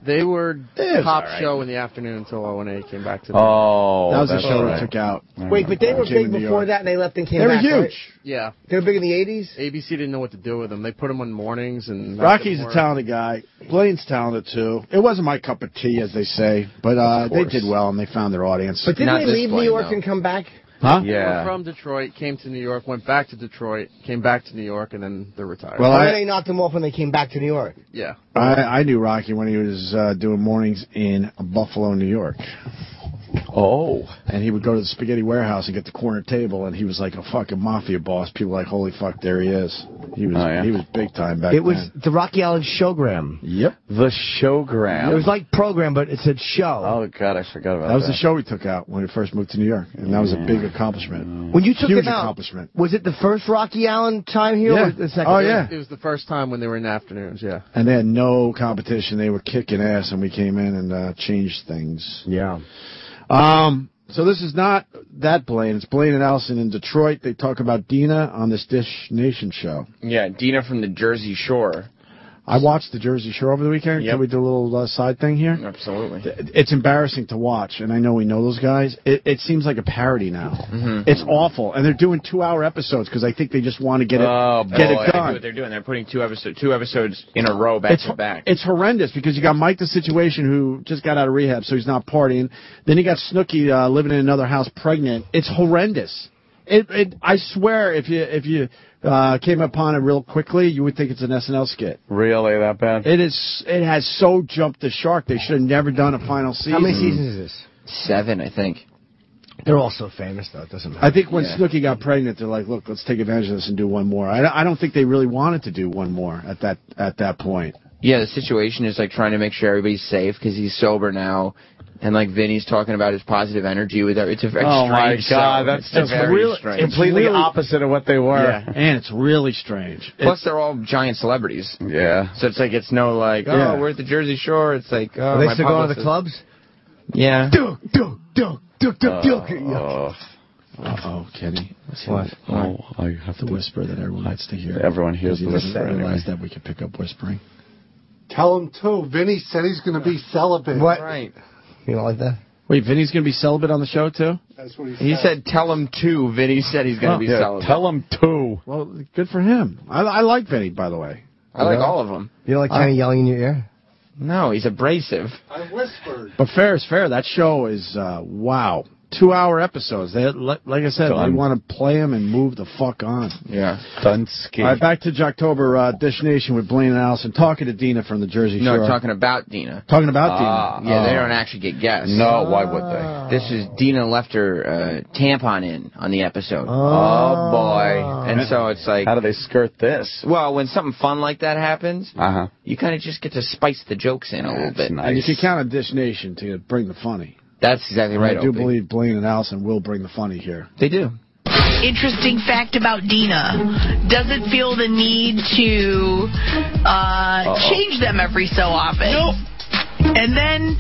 [SPEAKER 7] They were top show in the afternoon until O&A came back to them.
[SPEAKER 4] Oh,
[SPEAKER 3] that was the show they took out.
[SPEAKER 5] Wait, but they were big before that, and they left and came back.
[SPEAKER 3] They were huge.
[SPEAKER 5] Right?
[SPEAKER 7] Yeah.
[SPEAKER 5] They were big in the 80s?
[SPEAKER 7] ABC didn't know what to do with them. They put them on mornings. And
[SPEAKER 3] Rocky's a talented guy. Blaine's talented, too. It wasn't my cup of tea, as they say, but they did well, and they found their audience.
[SPEAKER 5] But didn't they leave New York and come back?
[SPEAKER 3] Huh?
[SPEAKER 7] They were from Detroit, came to New York, went back to Detroit, came back to New York, and then they're retired.
[SPEAKER 3] Well,
[SPEAKER 5] why they knocked them off when they came back to New York?
[SPEAKER 7] Yeah.
[SPEAKER 3] I knew Rocky when he was doing mornings in Buffalo, New York.
[SPEAKER 4] Oh.
[SPEAKER 3] And he would go to the spaghetti warehouse and get the corner table, and he was like a fucking mafia boss. People were like, holy fuck, there he is. He was big time back then.
[SPEAKER 5] It was the Rocky Allen Showgram.
[SPEAKER 3] Yep.
[SPEAKER 4] The Showgram.
[SPEAKER 5] It was like program, but it said show.
[SPEAKER 4] Oh, God, I forgot about that.
[SPEAKER 3] That was the show we took out when we first moved to New York, and that was a big accomplishment.
[SPEAKER 5] When you took
[SPEAKER 3] Huge
[SPEAKER 5] it out,
[SPEAKER 3] accomplishment.
[SPEAKER 5] was it the first Rocky Allen time here?
[SPEAKER 3] Yeah.
[SPEAKER 5] Or the second?
[SPEAKER 3] Oh, yeah.
[SPEAKER 7] It was the first time when they were in afternoons, yeah.
[SPEAKER 3] And they had no competition. They were kicking ass, and we came in and changed things.
[SPEAKER 5] Yeah.
[SPEAKER 3] So this is not that Blaine. It's Blaine and Allison in Detroit. They talk about Dina on this Dish Nation show.
[SPEAKER 6] Yeah, Dina from the Jersey Shore.
[SPEAKER 3] I watched the Jersey Shore over the weekend.
[SPEAKER 6] Yep.
[SPEAKER 3] Can we do a little side thing here?
[SPEAKER 6] Absolutely.
[SPEAKER 3] It's embarrassing to watch, and I know we know those guys. It seems like a parody now.
[SPEAKER 6] Mm-hmm.
[SPEAKER 3] It's awful, and they're doing 2-hour episodes because I think they just want to get it
[SPEAKER 6] I
[SPEAKER 3] done.
[SPEAKER 6] see what they're doing. They're putting two episodes in a row back to back.
[SPEAKER 3] It's horrendous because you got Mike the Situation who just got out of rehab, so he's not partying. Then you got Snooki living in another house pregnant. It's horrendous. I swear, if you came upon it real quickly, you would think it's an SNL skit.
[SPEAKER 4] Really, that bad?
[SPEAKER 3] It is. It has so jumped the shark. They should have never done a final season.
[SPEAKER 5] How many seasons is this?
[SPEAKER 6] 7, I think.
[SPEAKER 5] They're all so famous, though. It doesn't matter.
[SPEAKER 3] I think when Snooki got pregnant, they're like, look, let's take advantage of this and do one more. I don't think they really wanted to do one more at that point.
[SPEAKER 6] Yeah, the Situation is like trying to make sure everybody's safe because he's sober now. And like Vinny's talking about his positive energy with it's a very strange
[SPEAKER 4] God, that's just
[SPEAKER 6] very strange.
[SPEAKER 4] Completely opposite of what they were.
[SPEAKER 3] Yeah, and it's really strange.
[SPEAKER 6] Plus, they're all giant celebrities.
[SPEAKER 4] Yeah.
[SPEAKER 6] So it's like it's no like we're at the Jersey Shore. It's like
[SPEAKER 5] Are they still going to the clubs?
[SPEAKER 6] Yeah.
[SPEAKER 3] Uh-oh, Kenny.
[SPEAKER 5] What?
[SPEAKER 3] Oh, I have to whisper that everyone needs to hear.
[SPEAKER 4] Everyone hears the whisper.
[SPEAKER 3] I realize that we can pick up whispering.
[SPEAKER 9] Tell him, too. Vinny said he's going to be celibate.
[SPEAKER 5] What?
[SPEAKER 6] Right.
[SPEAKER 5] You don't like that?
[SPEAKER 3] Wait, Vinny's going to be celibate on the show, too?
[SPEAKER 9] That's what
[SPEAKER 6] He said tell him to. Vinny said he's going to be celibate.
[SPEAKER 4] Tell him to.
[SPEAKER 3] Well, good for him. I like Vinny, by the way.
[SPEAKER 6] I like all of them.
[SPEAKER 5] You don't like Kenny yelling in your ear?
[SPEAKER 6] No, he's abrasive.
[SPEAKER 9] I whispered.
[SPEAKER 3] But fair is fair. That show is, wow. 2-hour episodes. Like I said, they want to play them and move the fuck on.
[SPEAKER 6] Yeah.
[SPEAKER 4] Dunsky.
[SPEAKER 3] All right, back to Jocktober, Dish Nation with Blaine and Allison. Talking to Dina from the Jersey Shore.
[SPEAKER 6] No, talking about Dina.
[SPEAKER 3] Talking about Dina.
[SPEAKER 6] Yeah, they don't actually get guests.
[SPEAKER 4] No, why would they?
[SPEAKER 6] This is Dina left her tampon in on the episode.
[SPEAKER 4] Oh, boy.
[SPEAKER 6] And so it's like...
[SPEAKER 4] How do they skirt this?
[SPEAKER 6] Well, when something fun like that happens, you kind of just get to spice the jokes in a little bit.
[SPEAKER 3] Nice. And you can count on Dish Nation to bring the funny.
[SPEAKER 6] That's exactly right,
[SPEAKER 3] I do
[SPEAKER 6] Opie.
[SPEAKER 3] believe Blaine and Allison will bring the funny here.
[SPEAKER 6] They do.
[SPEAKER 14] Interesting fact about Dina. Doesn't feel the need to change them every so often. Nope. And then,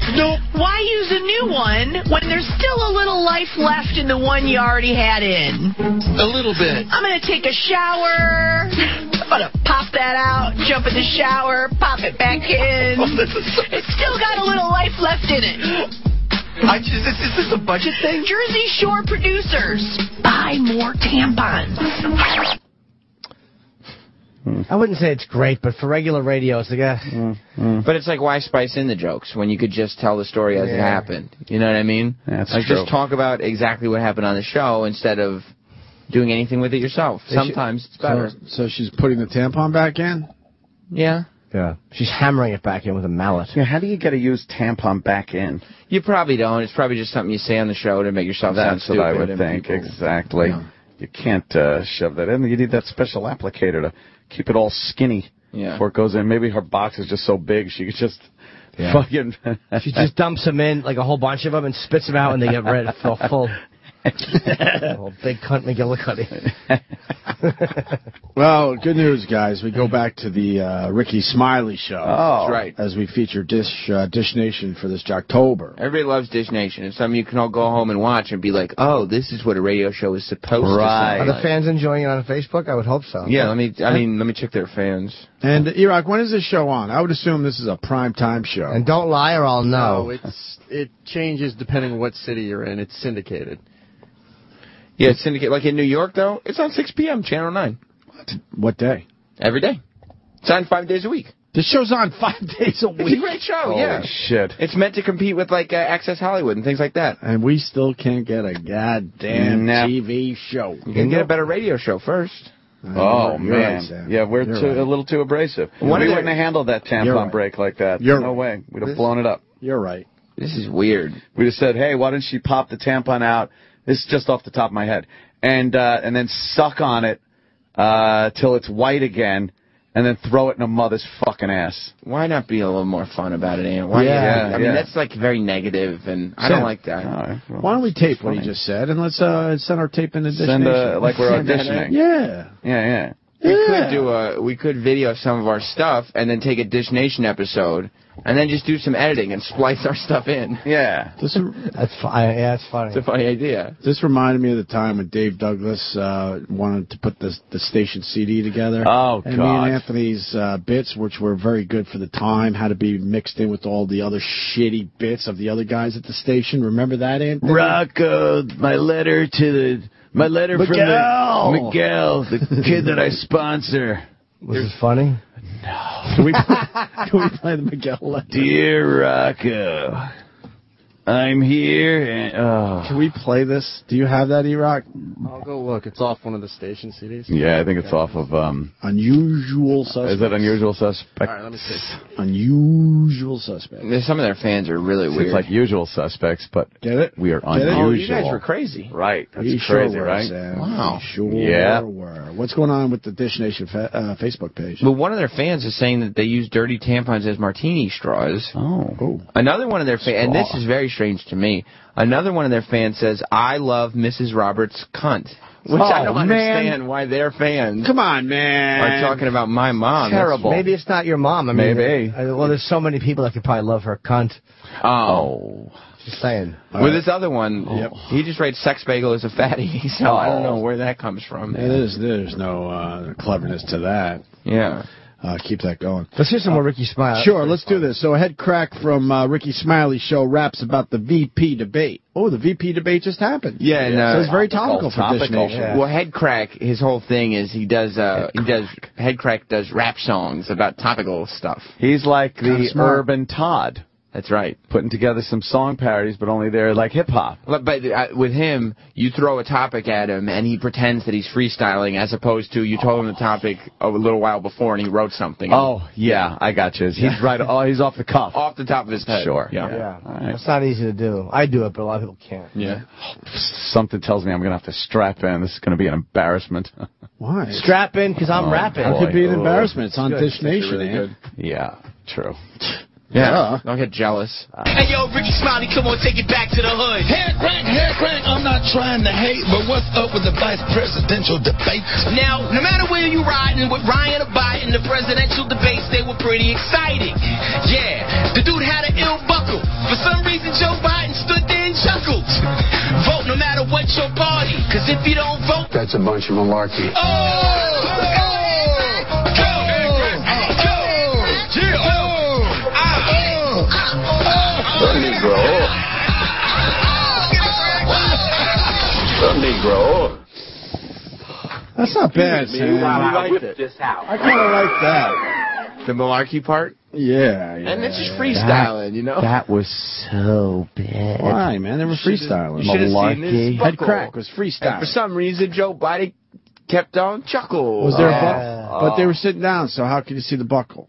[SPEAKER 14] why use a new one when there's still a little life left in the one you already had in?
[SPEAKER 13] A little bit.
[SPEAKER 14] I'm going to take a shower. I'm going to pop that out, jump in the shower, pop it back in. It's still got a little life left in it.
[SPEAKER 13] Is this a budget thing?
[SPEAKER 14] Jersey Shore producers, buy more tampons.
[SPEAKER 5] I wouldn't say it's great, but for regular radio, it's like
[SPEAKER 6] But it's like, why spice in the jokes when you could just tell the story as it happened? You know what I mean?
[SPEAKER 4] That's
[SPEAKER 6] like,
[SPEAKER 4] true.
[SPEAKER 6] just talk about exactly what happened on the show instead of doing anything with it yourself. Sometimes it's better.
[SPEAKER 3] So she's putting the tampon back in?
[SPEAKER 6] Yeah.
[SPEAKER 5] Yeah. She's hammering it back in with a mallet.
[SPEAKER 4] Yeah, how do you get to use tampon back in?
[SPEAKER 6] You probably don't. It's probably just something you say on the show to make yourself sound stupid.
[SPEAKER 4] That's what I would think. Exactly.
[SPEAKER 6] Yeah.
[SPEAKER 4] You can't shove that in. You need that special applicator to keep it all skinny before it goes in. Maybe her box is just so big she could just fucking...
[SPEAKER 5] She just dumps them in, like a whole bunch of them, and spits them out, and they get red full. Oh, big cunt McGillicuddy.
[SPEAKER 3] Well, good news, guys. We go back to the Ricky Smiley show.
[SPEAKER 6] Oh, that's right.
[SPEAKER 3] As we feature Dish Nation for this Jocktober.
[SPEAKER 6] Everybody loves Dish Nation. It's something you can all go home and watch and be like, oh, this is what a radio show is supposed to sound like.
[SPEAKER 5] Are the fans enjoying it on Facebook? I would hope so.
[SPEAKER 6] Yeah, let me check their fans.
[SPEAKER 3] And Iraq, when is this show on? I would assume this is a prime time show.
[SPEAKER 5] And don't lie or I'll know.
[SPEAKER 7] No, it changes depending on what city you're in. It's syndicated.
[SPEAKER 6] Yeah, it's syndicated. Like in New York, though, it's on 6 p.m., Channel 9.
[SPEAKER 3] What day?
[SPEAKER 6] Every day. It's on 5 days a week.
[SPEAKER 3] This show's on 5 days a week?
[SPEAKER 6] It's a great show,
[SPEAKER 4] Holy shit.
[SPEAKER 6] It's meant to compete with, like, Access Hollywood and things like that.
[SPEAKER 3] And we still can't get a goddamn TV show.
[SPEAKER 6] You can get a better radio show first.
[SPEAKER 4] Oh, man.
[SPEAKER 3] Right, Sam.
[SPEAKER 4] Yeah, we're a little too abrasive. We wouldn't have handled that tampon break like that. No way. We'd have blown it up.
[SPEAKER 3] You're right.
[SPEAKER 6] This is weird.
[SPEAKER 4] We just said, hey, why don't she pop the tampon out? This is just off the top of my head. And then suck on it till it's white again, and then throw it in a mother's fucking ass.
[SPEAKER 6] Why not be a little more fun about it, Ann? Why? I mean, that's like very negative, and I don't like that.
[SPEAKER 3] Why don't we tape what he just said, and let's send our tape in audition.
[SPEAKER 4] Like we're auditioning.
[SPEAKER 3] Yeah.
[SPEAKER 6] We could video some of our stuff and then take a Dish Nation episode and then just do some editing and splice our stuff in.
[SPEAKER 4] Yeah.
[SPEAKER 5] That's fine. Yeah, it's funny.
[SPEAKER 6] It's a funny idea.
[SPEAKER 3] This reminded me of the time when Dave Douglas wanted to put the station CD together.
[SPEAKER 4] Oh,
[SPEAKER 3] and
[SPEAKER 4] God.
[SPEAKER 3] me and Anthony's bits, which were very good for the time, had to be mixed in with all the other shitty bits of the other guys at the station. Remember that, Anthony?
[SPEAKER 4] Rocco, my letter from Miguel, the kid that I sponsor.
[SPEAKER 5] Was it funny?
[SPEAKER 3] No. Can we play the Miguel letter?
[SPEAKER 4] Dear Rocco, I'm here and...
[SPEAKER 3] Can we play this? Do you have that, E-Rock?
[SPEAKER 7] I'll go look. It's off one of the station CDs.
[SPEAKER 4] Yeah, I think it's off of...
[SPEAKER 3] Unusual Suspects.
[SPEAKER 4] Is it Unusual Suspect?
[SPEAKER 7] All right, let me see.
[SPEAKER 3] Unusual Suspects.
[SPEAKER 6] Some of their fans are really weird.
[SPEAKER 4] It's like Usual Suspects, but
[SPEAKER 3] get it?
[SPEAKER 4] We are unusual.
[SPEAKER 6] Oh, you guys were crazy.
[SPEAKER 4] Right. That's
[SPEAKER 3] we
[SPEAKER 4] crazy,
[SPEAKER 3] sure were,
[SPEAKER 4] right?
[SPEAKER 3] Sam.
[SPEAKER 6] Wow.
[SPEAKER 3] We sure were. What's going on with the Dish Nation Facebook page?
[SPEAKER 6] But one of their fans is saying that they use dirty tampons as martini straws.
[SPEAKER 3] Oh.
[SPEAKER 6] Another one of their fans, and this is very strange to me, another one of their fans says, I love Mrs. Roberts' cunt. Which I don't understand why their fans
[SPEAKER 3] Come on, man.
[SPEAKER 6] are talking about my mom.
[SPEAKER 4] Terrible.
[SPEAKER 5] Maybe it's not your mom. I mean,
[SPEAKER 4] Maybe.
[SPEAKER 5] Well, there's so many people that could probably love her cunt.
[SPEAKER 6] Oh.
[SPEAKER 5] Just saying.
[SPEAKER 6] With this other one, he just writes sex bagel as a fatty, so I don't know where that comes from.
[SPEAKER 3] There's no cleverness to that.
[SPEAKER 6] Yeah.
[SPEAKER 3] Keep that going.
[SPEAKER 5] Let's hear some more Ricky Smiley.
[SPEAKER 3] Sure, let's do this. So a head crack from Ricky Smiley's show raps about the VP debate. Oh, the VP debate just happened.
[SPEAKER 6] Yeah, and
[SPEAKER 3] so it's very topical for Dish Nation.
[SPEAKER 6] Yeah. Well, Head Crack, his whole thing is Head Crack does rap songs about topical stuff.
[SPEAKER 4] He's like the urban Todd.
[SPEAKER 6] That's right.
[SPEAKER 4] Putting together some song parodies, but only they're like hip-hop.
[SPEAKER 6] But with him, you throw a topic at him, and he pretends that he's freestyling, as opposed to you told him the topic a little while before, and he wrote something.
[SPEAKER 4] Oh, yeah, I got you. He's right. Oh, he's off the cuff.
[SPEAKER 6] Off the top of his head.
[SPEAKER 4] Sure.
[SPEAKER 6] Yeah.
[SPEAKER 4] Right.
[SPEAKER 5] It's not easy to do. I do it, but a lot of people can't.
[SPEAKER 6] Yeah.
[SPEAKER 4] Something tells me I'm going to have to strap in. This is going to be an embarrassment.
[SPEAKER 3] Why?
[SPEAKER 5] Strap in, because I'm rapping.
[SPEAKER 3] It could be an embarrassment. It's on Dish Nation,
[SPEAKER 6] really
[SPEAKER 4] Yeah, true.
[SPEAKER 6] Yeah, don't get jealous.
[SPEAKER 15] Hey, yo, Ricky Smiley, come on, take it back to the hood. Hair crank, I'm not trying to hate, but what's up with the vice presidential debate? Now, no matter where you riding, with Ryan or Biden, the presidential debates, they were pretty exciting. Yeah, the dude had an ill buckle. For some reason, Joe Biden stood there and chuckled. Vote no matter what your party, because if you don't vote...
[SPEAKER 16] That's a bunch of malarkey.
[SPEAKER 10] The Negro.
[SPEAKER 3] That's not bad, Sam.
[SPEAKER 10] I whipped this out.
[SPEAKER 3] I kind of like that.
[SPEAKER 6] The malarkey part?
[SPEAKER 3] Yeah.
[SPEAKER 6] And it's just freestyling, you know?
[SPEAKER 4] That was so bad.
[SPEAKER 3] Why, man? They were freestyling.
[SPEAKER 6] You should have seen this
[SPEAKER 3] Head Crack was freestyling.
[SPEAKER 6] And for some reason, Joe Biden kept on chuckle.
[SPEAKER 3] Was there a buckle? But they were sitting down, so how could you see the buckle?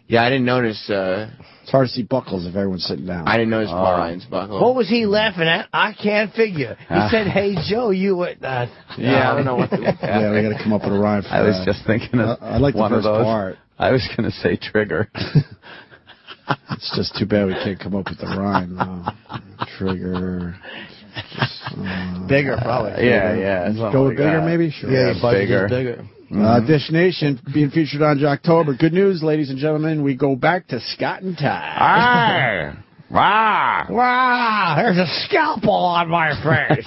[SPEAKER 6] Yeah, I didn't notice.
[SPEAKER 3] It's hard to see buckles if everyone's sitting down.
[SPEAKER 6] I didn't notice Paul Ryan's buckle.
[SPEAKER 5] What was he laughing at? I can't figure. He said, hey, Joe, you were...
[SPEAKER 6] Yeah, I don't know what to
[SPEAKER 3] Yeah, we got to come up with a rhyme for that.
[SPEAKER 4] I was just thinking of
[SPEAKER 3] I like
[SPEAKER 4] one
[SPEAKER 3] the
[SPEAKER 4] of
[SPEAKER 3] first
[SPEAKER 4] those.
[SPEAKER 3] part.
[SPEAKER 4] I was going to say trigger.
[SPEAKER 3] It's just too bad we can't come up with the rhyme. Trigger.
[SPEAKER 5] Bigger, probably.
[SPEAKER 4] Yeah.
[SPEAKER 3] Go with bigger, maybe? Sure.
[SPEAKER 5] Yeah,
[SPEAKER 4] bigger.
[SPEAKER 3] Dish Nation being featured on Jocktober. Good news, ladies and gentlemen. We go back to Scott and Ty.
[SPEAKER 5] Wow, there's a scalpel on my face.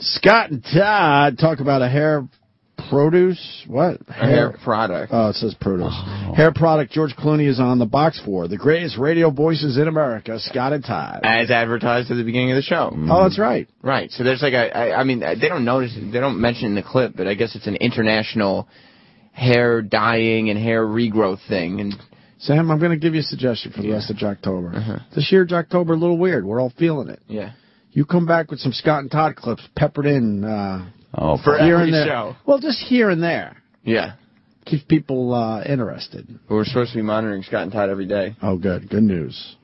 [SPEAKER 3] Scott and Todd talk about a hair produce. What?
[SPEAKER 6] Hair product.
[SPEAKER 3] Oh, it says produce. Hair product George Clooney is on the box for. The greatest radio voices in America, Scott and Todd.
[SPEAKER 6] As advertised at the beginning of the show.
[SPEAKER 3] Oh, that's right.
[SPEAKER 6] Right. So there's like I mean, they don't mention it in the clip, but I guess it's an international hair dyeing and hair regrowth thing. And
[SPEAKER 3] Sam, I'm going to give you a suggestion for the rest of Jocktober. This year, Jocktober, a little weird. We're all feeling it.
[SPEAKER 6] Yeah.
[SPEAKER 3] You come back with some Scott and Todd clips peppered in
[SPEAKER 6] for
[SPEAKER 3] here
[SPEAKER 6] every
[SPEAKER 3] and there.
[SPEAKER 6] show.
[SPEAKER 3] Well, just here and there.
[SPEAKER 6] Yeah.
[SPEAKER 3] Keeps people interested.
[SPEAKER 6] We're supposed to be monitoring Scott and Todd every day.
[SPEAKER 3] Oh, good. Good news.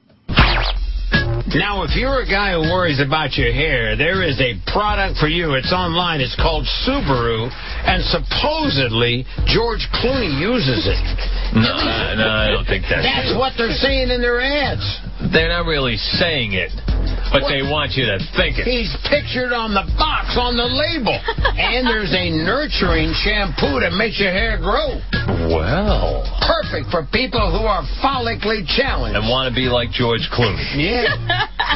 [SPEAKER 8] Now, if you're a guy who worries about your hair, there is a product for you. It's online. It's called Subaru, and supposedly George Clooney uses it. No, I don't think that's
[SPEAKER 11] true. What they're saying in their ads.
[SPEAKER 8] They're not really saying it, but they want you to think it.
[SPEAKER 11] He's pictured on the box, on the label. And there's a nurturing shampoo that makes your hair grow.
[SPEAKER 8] Well.
[SPEAKER 11] Perfect for people who are follically challenged.
[SPEAKER 8] And want to be like George Clooney.
[SPEAKER 11] Yeah.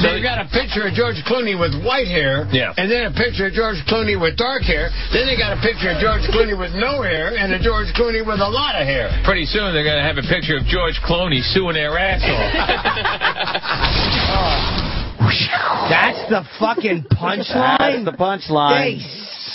[SPEAKER 11] They've got a picture of George Clooney with white hair.
[SPEAKER 8] Yeah.
[SPEAKER 11] And then a picture of George Clooney with dark hair. Then they got a picture of George Clooney with no hair and a George Clooney with a lot of hair.
[SPEAKER 8] Pretty soon they're going to have a picture of George Clooney suing their ass off.
[SPEAKER 5] That's the fucking punchline?
[SPEAKER 4] That's the punchline.
[SPEAKER 5] They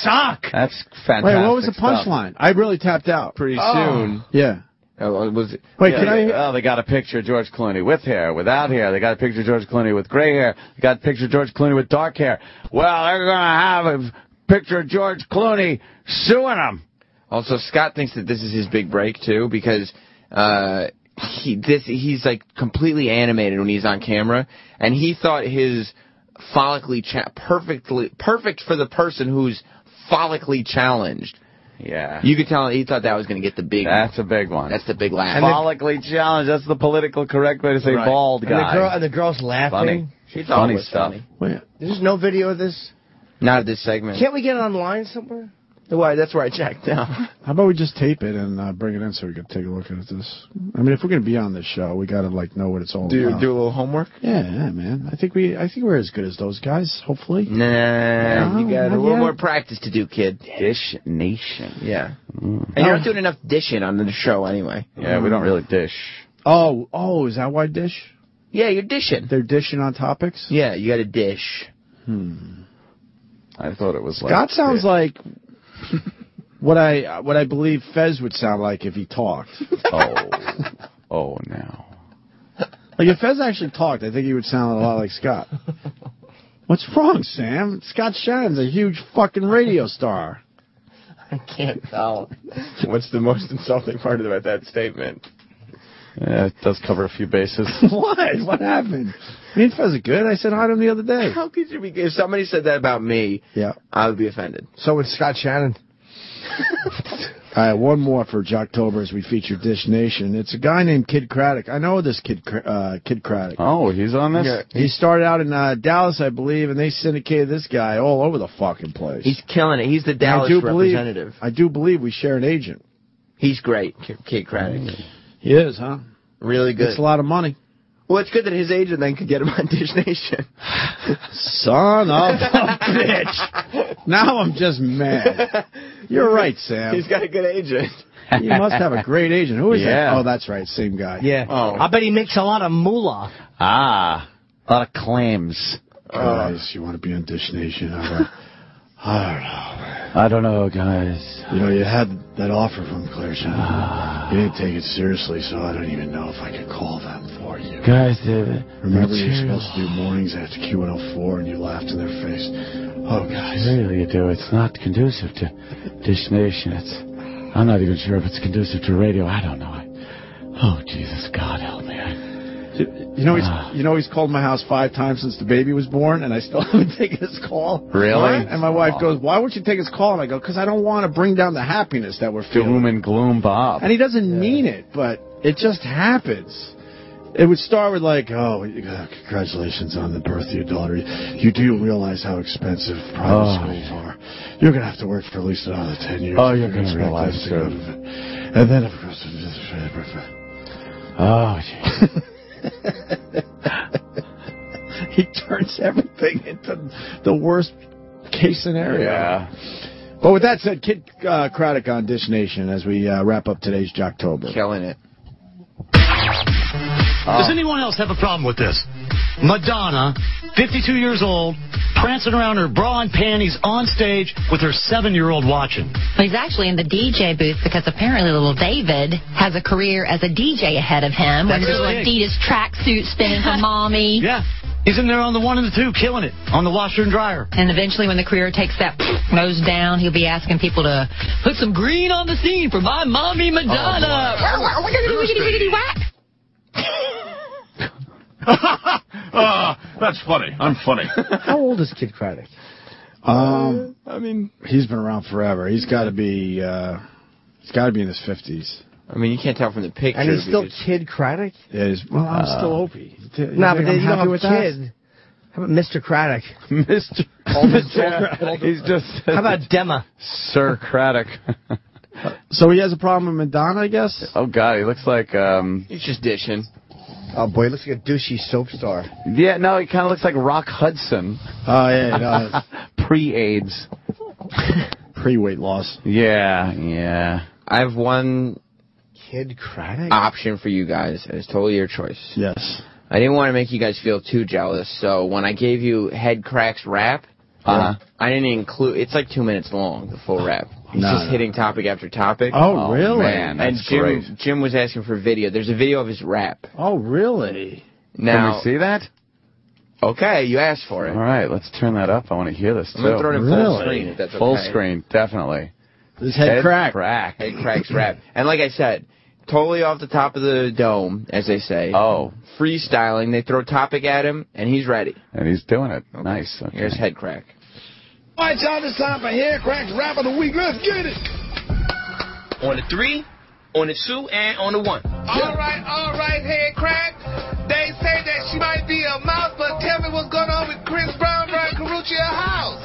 [SPEAKER 5] suck.
[SPEAKER 4] That's fantastic.
[SPEAKER 3] Wait, what was the punchline? I really tapped out.
[SPEAKER 6] Pretty soon.
[SPEAKER 3] Yeah.
[SPEAKER 6] Was it?
[SPEAKER 3] Wait,
[SPEAKER 4] yeah,
[SPEAKER 3] can I?
[SPEAKER 4] Oh, they got a picture of George Clooney with hair, without hair. They got a picture of George Clooney with gray hair. They got a picture of George Clooney with dark hair. Well, they're going to have a picture of George Clooney suing him.
[SPEAKER 6] Also, Scott thinks that this is his big break, too, because he's like completely animated when he's on camera, and he thought his perfect for the person who's follically challenged.
[SPEAKER 4] Yeah.
[SPEAKER 6] You could tell he thought that was going to get the big.
[SPEAKER 4] That's a big one.
[SPEAKER 6] That's the big laugh.
[SPEAKER 4] Follically challenged. That's the political correct way to say bald guy.
[SPEAKER 5] And the girl's laughing.
[SPEAKER 4] Funny.
[SPEAKER 6] She thought
[SPEAKER 4] Funny
[SPEAKER 6] it was
[SPEAKER 4] stuff.
[SPEAKER 6] funny.
[SPEAKER 5] There's no video of this?
[SPEAKER 6] Not at this segment.
[SPEAKER 5] Can't we get it online somewhere?
[SPEAKER 6] Why? That's where I checked out.
[SPEAKER 3] How about we just tape it and bring it in so we can take a look at this? I mean, if we're going to be on this show, we got to know what it's all about.
[SPEAKER 6] Do a little homework.
[SPEAKER 3] Yeah, man. I think we're as good as those guys. Hopefully.
[SPEAKER 6] Nah, you got a little more practice to do, kid.
[SPEAKER 4] Dish Nation.
[SPEAKER 6] Yeah. And you're not doing enough dishing on the show anway.
[SPEAKER 4] Yeah, we don't really dish.
[SPEAKER 3] Oh, is that why dish?
[SPEAKER 6] Yeah, you're dishing.
[SPEAKER 3] They're dishing on topics.
[SPEAKER 6] Yeah, you got to dish.
[SPEAKER 4] I thought it was like.
[SPEAKER 3] Scott sounds like what I believe Fez would sound like if he talked.
[SPEAKER 4] Oh no.
[SPEAKER 3] Like if Fez actually talked, I think he would sound a lot like Scott. What's wrong, Sam? Scott Shannon's a huge fucking radio star.
[SPEAKER 5] I can't tell.
[SPEAKER 6] What's the most insulting part about that statement?
[SPEAKER 4] Yeah, it does cover a few bases.
[SPEAKER 3] What? What happened? Me and Fez are good. I said hi to him the other day.
[SPEAKER 6] How could you be? If somebody said that about me, I would be offended.
[SPEAKER 5] So would Scott Shannon.
[SPEAKER 3] All right, one more for Jocktober as we feature Dish Nation. It's a guy named Kid Craddock. I know this Kid Craddock.
[SPEAKER 4] Oh, he's on this?
[SPEAKER 3] Yeah. He started out in Dallas, I believe, and they syndicated this guy all over the fucking place.
[SPEAKER 6] He's killing it. He's the Dallas representative.
[SPEAKER 3] I do believe we share an agent.
[SPEAKER 6] He's great, Kid Craddock.
[SPEAKER 3] He is, huh?
[SPEAKER 6] Really good.
[SPEAKER 3] It's a lot of money.
[SPEAKER 6] Well, it's good that his agent then could get him on Dish Nation.
[SPEAKER 3] Son of a bitch. Now I'm just mad. You're right, Sam.
[SPEAKER 6] He's got a good agent.
[SPEAKER 3] You must have a great agent. Who is
[SPEAKER 4] that?
[SPEAKER 3] Oh, that's right. Same guy.
[SPEAKER 5] Yeah.
[SPEAKER 6] Oh.
[SPEAKER 5] I bet he makes a lot of moolah.
[SPEAKER 4] A lot of claims.
[SPEAKER 3] Guys, you want to be on Dish Nation?
[SPEAKER 4] I don't know, guys.
[SPEAKER 3] You know, you had that offer from Claire Shannon. You didn't take it seriously, so I don't even know if I could call them for you.
[SPEAKER 4] Guys,
[SPEAKER 3] remember you're supposed to do mornings after Q104 and you laughed in their face. Oh, guys.
[SPEAKER 4] Really, you do. It's not conducive to Dish Nation. I'm not even sure if it's conducive to radio. I don't know. Oh, Jesus, God help me.
[SPEAKER 3] You know he's called my house 5 times since the baby was born, and I still haven't taken his call.
[SPEAKER 4] Really?
[SPEAKER 3] And my wife goes, "Why won't you take his call?" And I go, "Because I don't want to bring down the happiness that we're feeling."
[SPEAKER 4] Doom and gloom, Bob.
[SPEAKER 3] And he doesn't mean it, but it just happens. It would start with like, "Oh, congratulations on the birth of your daughter. You do realize how expensive private schools are. You're going to have to work for at least another 10 years.
[SPEAKER 4] Oh, you're going to realize it.
[SPEAKER 3] And then, of course,
[SPEAKER 4] oh, jeez.
[SPEAKER 3] He turns everything into the worst case scenario.
[SPEAKER 4] Yeah.
[SPEAKER 3] But with that said, Kid Craddock on Dish Nation as we wrap up today's Jocktober.
[SPEAKER 6] Killing it.
[SPEAKER 16] Does anyone else have a problem with this? Madonna, 52 years old, prancing around her bra and panties on stage with her 7-year-old watching.
[SPEAKER 17] Well, he's actually in the DJ booth because apparently little David has a career as a DJ ahead of him.
[SPEAKER 16] That's
[SPEAKER 17] with his little Adidas tracksuit spinning for mommy.
[SPEAKER 16] Yeah. He's in there on the 1 and the 2, killing it, on the washer and dryer.
[SPEAKER 17] And eventually when the career takes that nose down, he'll be asking people to put some green on the scene for my mommy Madonna.
[SPEAKER 18] That's funny. I'm funny.
[SPEAKER 5] How old is Kid Craddock?
[SPEAKER 6] I mean,
[SPEAKER 3] he's been around forever. He's got to be in his 50s.
[SPEAKER 6] I mean, you can't tell from the picture.
[SPEAKER 5] And he's still Kid Craddock?
[SPEAKER 3] Yeah, well, I'm still Opie.
[SPEAKER 5] No, but you don't have Kid. How about Mr. Craddock?
[SPEAKER 4] Mr. He's just...
[SPEAKER 5] How about Dema?
[SPEAKER 4] Sir Craddock.
[SPEAKER 3] So he has a problem with Madonna, I guess?
[SPEAKER 4] Oh, God, he looks like...
[SPEAKER 6] He's just dishing.
[SPEAKER 5] Oh, boy, he looks like a douchey soap star.
[SPEAKER 4] Yeah, no, he kind of looks like Rock Hudson.
[SPEAKER 3] Oh, yeah, he does.
[SPEAKER 4] Pre-AIDS.
[SPEAKER 3] Pre-weight loss.
[SPEAKER 4] Yeah.
[SPEAKER 6] I have one...
[SPEAKER 5] Kid Craddock?
[SPEAKER 6] Option for you guys. It's totally your choice.
[SPEAKER 3] Yes.
[SPEAKER 6] I didn't want to make you guys feel too jealous, so when I gave you Head Crack's rap, I didn't include... It's like 2 minutes long, the full rap. He's just hitting topic after topic.
[SPEAKER 3] Oh, really?
[SPEAKER 4] Man, that's
[SPEAKER 6] and Jim was asking for video. There's a video of his rap.
[SPEAKER 3] Oh, really?
[SPEAKER 4] Can
[SPEAKER 6] Now,
[SPEAKER 4] we see that?
[SPEAKER 6] Okay, you asked for it.
[SPEAKER 4] All right, let's turn that up. I want to hear this, too.
[SPEAKER 6] I'm going to throw it in full screen, if that's okay.
[SPEAKER 4] Full screen, definitely.
[SPEAKER 3] This Head Crack.
[SPEAKER 6] Head Crack's rap. And like I said, totally off the top of the dome, as they say.
[SPEAKER 4] Oh.
[SPEAKER 6] Freestyling. They throw topic at him, and he's ready.
[SPEAKER 4] And he's doing it. Okay. Nice. Okay.
[SPEAKER 6] Here's Head Crack.
[SPEAKER 11] All right, y'all, this time for Head Crack's Rap of the Week. Let's get it.
[SPEAKER 15] On the 3, on the 2, and on the 1.
[SPEAKER 11] All right, Head Crack. They say that she might be a mouse, but tell me what's going on with Chris Brown buying Carucci a house.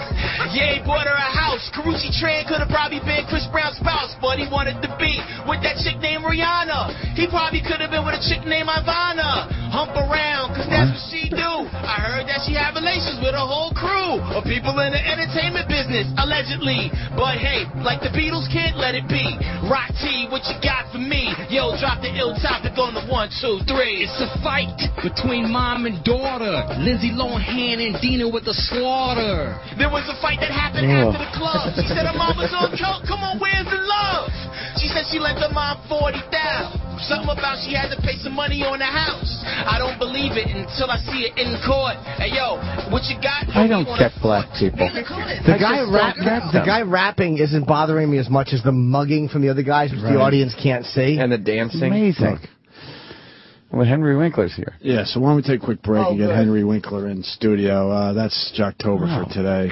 [SPEAKER 15] Yeah, he bought her a house. Carucci Tran could have probably been Chris Brown's spouse, but he wanted to be with that chick named Rihanna. He probably could have been with a chick named Ivana. Hump around, cause that's what she do. I heard that she had relations with a whole crew of people in the entertainment business, allegedly. But hey, like the Beatles, kid, let it be. Rock T, what you got for me? Yo, drop the ill topic on the 1, 2, 3.
[SPEAKER 13] It's a fight between mom and daughter. Lindsay Lohan and Dina with the slaughter.
[SPEAKER 15] There was a fight that happened after the club. She said her mom was on coke. Come on, where's the love? She said she lent her mom $40,000. Something about she had to pay some money on the house. I don't believe it until I see it in court. Hey, yo, what you got?
[SPEAKER 4] I don't get black people.
[SPEAKER 5] The guy rapping isn't bothering me as much as the mugging from the other guys, which the audience can't see.
[SPEAKER 6] And the dancing.
[SPEAKER 4] Amazing. Well, Henry Winkler's here.
[SPEAKER 3] Yeah, so why don't we take a quick break and get Henry Winkler in studio. That's Jocktober for today.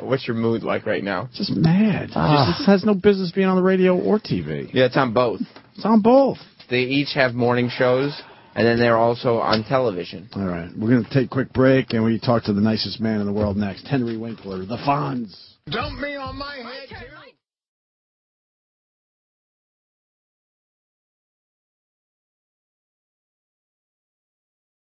[SPEAKER 6] What's your mood like right now?
[SPEAKER 3] Just mad. This has no business being on the radio or TV.
[SPEAKER 6] Yeah, it's on both.
[SPEAKER 3] It's on both.
[SPEAKER 6] They each have morning shows, and then they're also on television.
[SPEAKER 3] All right, we're going to take a quick break, and we talk to the nicest man in the world next, Henry Winkler, the Fonz.
[SPEAKER 11] Dump me on my head.